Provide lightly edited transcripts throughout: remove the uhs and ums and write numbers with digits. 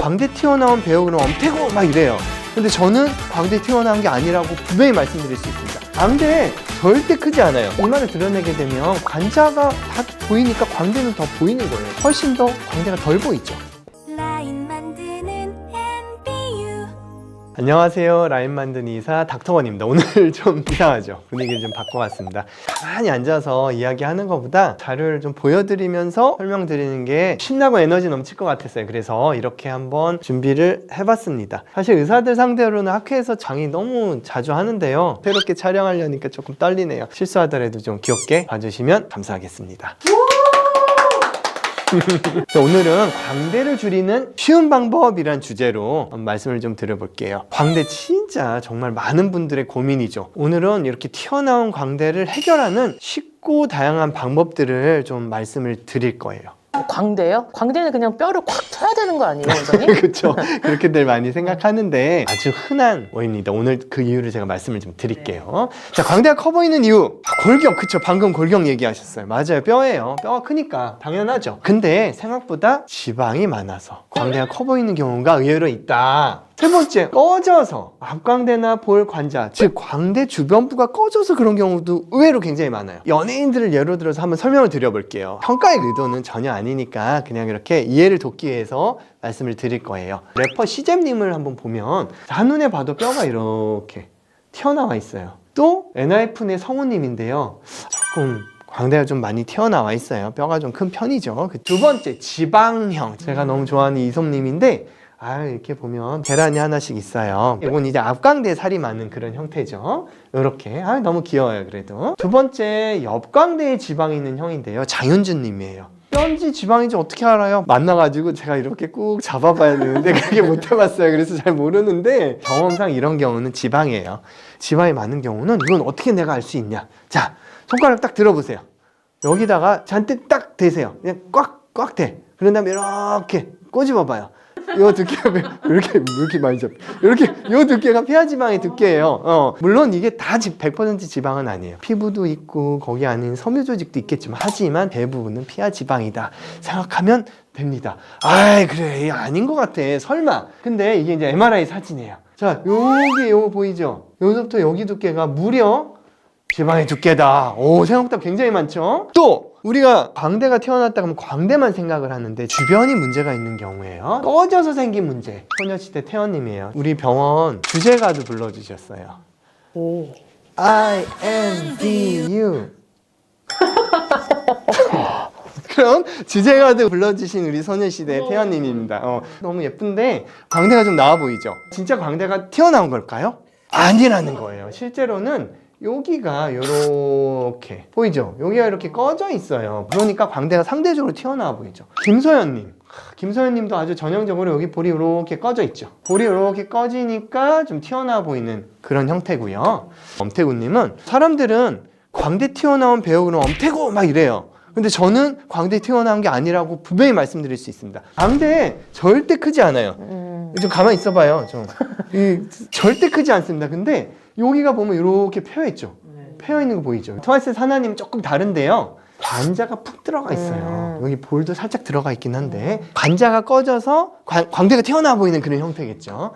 광대 튀어나온 배우 그럼 엄태고 막 이래요. 근데 저는 광대 튀어나온 게 아니라고 분명히 말씀드릴 수 있습니다. 광대 절대 크지 않아요. 이마를 드러내게 되면 관자가 다 보이니까 광대는 더 보이는 거예요. 훨씬 더 광대가 덜 보이죠. 라인 만드는 NBU. 안녕하세요. 라인 만드는 이사 닥터원입니다. 오늘 좀 이상하죠? 분위기를 좀 바꿔봤습니다. 가만히 앉아서 이야기하는 것보다 자료를 좀 보여드리면서 설명드리는 게 신나고 에너지 넘칠 것 같았어요. 그래서 이렇게 한번 준비를 해봤습니다. 사실 의사들 상대로는 학회에서 강의 너무 자주 하는데요. 새롭게 촬영하려니까 조금 떨리네요. 실수하더라도 좀 귀엽게 봐주시면 감사하겠습니다. 오늘은 광대를 줄이는 쉬운 방법이란 주제로 말씀을 좀 드려볼게요. 광대 진짜 정말 많은 분들의 고민이죠. 오늘은 이렇게 튀어나온 광대를 해결하는 쉽고 다양한 방법들을 좀 말씀을 드릴 거예요. 광대요? 광대는 그냥 뼈를 꽉 쳐야 되는 거 아니에요, 원장님? 그렇죠. 그렇게들 많이 생각하는데 아주 흔한 원인입니다. 오늘 그 이유를 제가 말씀을 좀 드릴게요. 자, 광대가 커 보이는 이유. 골격, 그쵸. 방금 골격 얘기하셨어요. 맞아요. 뼈예요. 뼈가 크니까 당연하죠. 근데 생각보다 지방이 많아서 광대가 커 보이는 경우가 의외로 있다. 세 번째, 꺼져서 앞광대나 볼 관자, 즉 광대 주변부가 꺼져서 그런 경우도 의외로 굉장히 많아요. 연예인들을 예로 들어서 한번 설명을 드려볼게요. 평가의 의도는 전혀 아니니까 그냥 이렇게 이해를 돕기 위해서 말씀을 드릴 거예요. 래퍼 시잼님을 한번 보면 한눈에 봐도 뼈가 이렇게 튀어나와 있어요. 또 엔하이픈의 성우님인데요. 조금 광대가 좀 많이 튀어나와 있어요. 뼈가 좀 큰 편이죠. 두 번째, 지방형. 제가 너무 좋아하는 이솜님인데 이렇게 보면 계란이 하나씩 있어요. 이건 이제 앞광대에 살이 많은 그런 형태죠. 이렇게 너무 귀여워요. 그래도 두 번째, 옆광대에 지방이 있는 형인데요. 장윤준 님이에요. 뼈인지 지방인지 어떻게 알아요? 만나가지고 제가 이렇게 꾹 잡아봐야 되는데 그렇게 못 해봤어요. 그래서 잘 모르는데 경험상 이런 경우는 지방이에요. 지방이 많은 경우는 이건 어떻게 내가 알 수 있냐? 자, 손가락 딱 들어보세요. 여기다가 잔뜩 딱 대세요. 그냥 꽉 대. 그런 다음에 이렇게 꼬집어봐요. 요 두께가 왜 이렇게 많이 잡혀? 이렇게 요 두께가 피하지방의 두께예요. 물론 이게 다 100% 지방은 아니에요. 피부도 있고 거기 안에 섬유 조직도 있겠지만 하지만 대부분은 피하지방이다 생각하면 됩니다. 그래 아닌 것 같아. 설마. 근데 이게 이제 MRI 사진이에요. 자, 요거 보이죠? 여기서부터 여기 두께가 무려 지방의 두께다. 생각보다 굉장히 많죠? 또 우리가 광대가 튀어나왔다 그러면 광대만 생각을 하는데 주변이 문제가 있는 경우에요. 꺼져서 생긴 문제. 소녀시대 태연님이에요. 우리 병원 주제가도 불러주셨어요. 오. INDU. 그럼 주제가도 불러주신 우리 소녀시대 태연님입니다. 너무 예쁜데 광대가 좀 나와 보이죠? 진짜 광대가 튀어나온 걸까요? 아니라는 거예요. 실제로는 여기가 이렇게 보이죠? 여기가 이렇게 꺼져 있어요. 그러니까 광대가 상대적으로 튀어나와 보이죠. 김소연님도 아주 전형적으로 여기 볼이 이렇게 꺼져 있죠. 볼이 이렇게 꺼지니까 좀 튀어나와 보이는 그런 형태고요. 엄태구님은 사람들은 광대 튀어나온 배우 그럼 엄태구 막 이래요. 근데 저는 광대 튀어나온 게 아니라고 분명히 말씀드릴 수 있습니다. 광대 절대 크지 않아요. 좀 가만히 있어봐요. 절대 크지 않습니다. 근데 여기가 보면 이렇게 패여있죠. 패여있는 거 보이죠? 트와이스 하나님은 조금 다른데요. 관자가 푹 들어가 있어요. 여기 볼도 살짝 들어가 있긴 한데 관자가 꺼져서 광대가 튀어나와 보이는 그런 형태겠죠.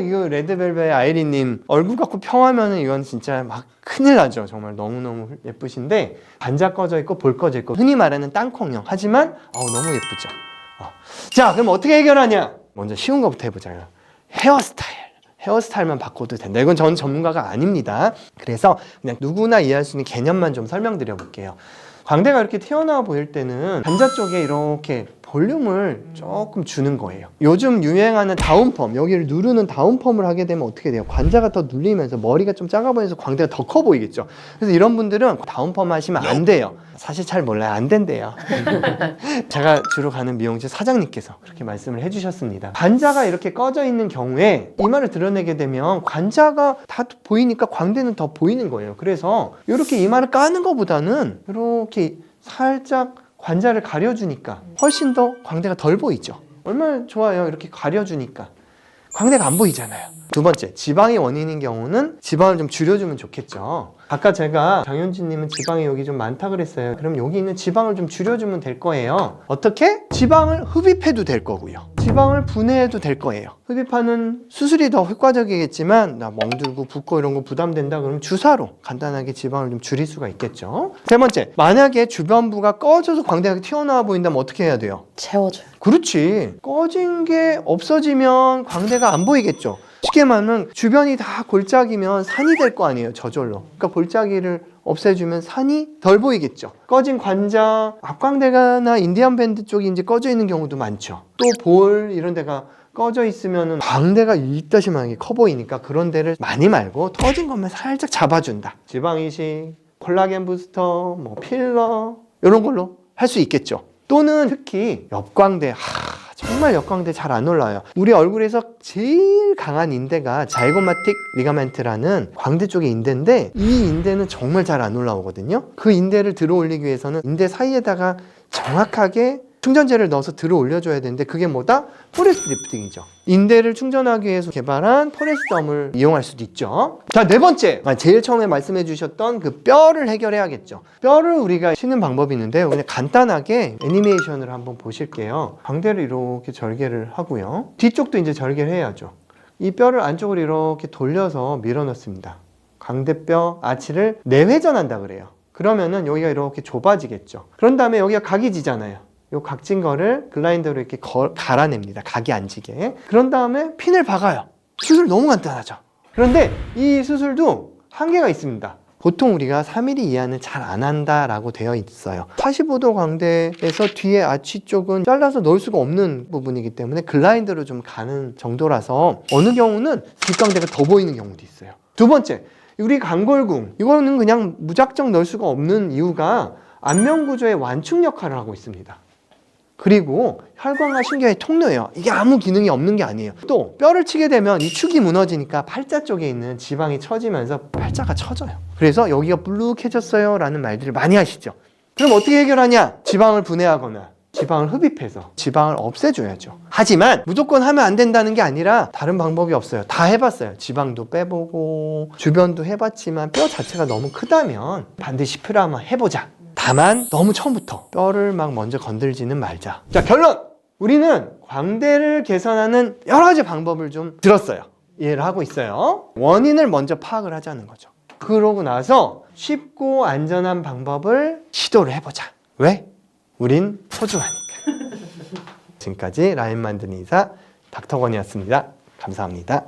이거 레드벨벳 아이리님 얼굴 갖고 평하면은 이건 진짜 막 큰일 나죠. 정말 너무너무 예쁘신데 관자 꺼져 있고 볼 꺼져 있고 흔히 말하는 땅콩형. 하지만 너무 예쁘죠. 자, 그럼 어떻게 해결하냐? 먼저 쉬운 것부터 해보자요. 헤어스타일만 바꿔도 된다. 이건 전 전문가가 아닙니다. 그래서 그냥 누구나 이해할 수 있는 개념만 좀 설명드려 볼게요. 광대가 이렇게 튀어나와 보일 때는 관자 쪽에 이렇게 볼륨을 조금 주는 거예요. 요즘 유행하는 다운펌, 여기를 누르는 다운펌을 하게 되면 어떻게 돼요? 관자가 더 눌리면서 머리가 좀 작아 보여서 광대가 더 커 보이겠죠. 그래서 이런 분들은 다운펌 하시면 안 돼요. 사실 잘 몰라요. 안 된대요. 제가 주로 가는 미용실 사장님께서 그렇게 말씀을 해주셨습니다. 관자가 이렇게 꺼져 있는 경우에 이마를 드러내게 되면 관자가 다 보이니까 광대는 더 보이는 거예요. 그래서 이렇게 이마를 까는 것보다는 이렇게 살짝 관자를 가려주니까 훨씬 더 광대가 덜 보이죠. 얼마나 좋아요. 이렇게 가려주니까 광대가 안 보이잖아요. 두 번째, 지방이 원인인 경우는 지방을 좀 줄여주면 좋겠죠. 아까 제가 장윤진님은 지방이 여기 좀 많다 그랬어요. 그럼 여기 있는 지방을 좀 줄여주면 될 거예요. 어떻게? 지방을 흡입해도 될 거고요. 지방을 분해해도 될 거예요. 흡입하는 수술이 더 효과적이겠지만 나 멍들고 붓고 이런 거 부담된다 그러면 주사로 간단하게 지방을 좀 줄일 수가 있겠죠. 세 번째, 만약에 주변부가 꺼져서 광대가 튀어나와 보인다면 어떻게 해야 돼요? 채워줘요. 그렇지. 꺼진 게 없어지면 광대가 안 보이겠죠. 쉽게 말하면 주변이 다 골짜기면 산이 될 거 아니에요, 저절로. 그러니까 골짜기를 없애주면 산이 덜 보이겠죠. 꺼진 관자, 앞광대가나 인디안 밴드 쪽이 이제 꺼져 있는 경우도 많죠. 또 볼 이런 데가 꺼져 있으면 광대가 이따시만하게 커 보이니까 그런 데를 많이 말고 터진 것만 살짝 잡아준다. 지방 이식, 콜라겐 부스터, 뭐 필러 이런 걸로 할 수 있겠죠. 또는 특히 옆광대, 정말 옆광대 잘 안 올라와요. 우리 얼굴에서 제일 강한 인대가 자이고마틱 리가멘트라는 광대 쪽의 인대인데 이 인대는 정말 잘 안 올라오거든요. 그 인대를 들어 올리기 위해서는 인대 사이에다가 정확하게 충전재를 넣어서 들어 올려줘야 되는데 그게 뭐다? 포레스트 리프팅이죠. 인대를 충전하기 위해서 개발한 포레스트덤을 이용할 수도 있죠. 자, 네 번째, 제일 처음에 말씀해 주셨던 그 뼈를 해결해야겠죠. 뼈를 우리가 치는 방법이 있는데요. 그냥 간단하게 애니메이션을 한번 보실게요. 광대를 이렇게 절개를 하고요. 뒤쪽도 이제 절개를 해야죠. 이 뼈를 안쪽으로 이렇게 돌려서 밀어 넣습니다. 광대뼈 아치를 내회전한다 그래요. 그러면은 여기가 이렇게 좁아지겠죠. 그런 다음에 여기가 각이 지잖아요. 요 각진 거를 글라인더로 이렇게 갈아냅니다. 각이 안 지게. 그런 다음에 핀을 박아요. 수술 너무 간단하죠. 그런데 이 수술도 한계가 있습니다. 보통 우리가 3mm 이하는 잘 안 한다라고 되어 있어요. 45도 광대에서 뒤에 아치 쪽은 잘라서 넣을 수가 없는 부분이기 때문에 글라인더로 좀 가는 정도라서 어느 경우는 뒷광대가 더 보이는 경우도 있어요. 두 번째, 우리 강골궁. 이거는 그냥 무작정 넣을 수가 없는 이유가 안면구조의 완충 역할을 하고 있습니다. 그리고 혈관과 신경의 통로예요. 이게 아무 기능이 없는 게 아니에요. 또 뼈를 치게 되면 이 축이 무너지니까 팔자 쪽에 있는 지방이 처지면서 팔자가 처져요. 그래서 여기가 불룩해졌어요 라는 말들을 많이 하시죠. 그럼 어떻게 해결하냐? 지방을 분해하거나 지방을 흡입해서 지방을 없애줘야죠. 하지만 무조건 하면 안 된다는 게 아니라 다른 방법이 없어요. 다 해봤어요. 지방도 빼보고 주변도 해봤지만 뼈 자체가 너무 크다면 반드시 필요하면 해보자. 다만 너무 처음부터 뼈를 막 먼저 건들지는 말자. 자, 결론! 우리는 광대를 개선하는 여러 가지 방법을 좀 들었어요. 이해를 하고 있어요. 원인을 먼저 파악을 하자는 거죠. 그러고 나서 쉽고 안전한 방법을 시도를 해보자. 왜? 우린 소중하니까. 지금까지 라인 만드는 의사 닥터건이었습니다. 감사합니다.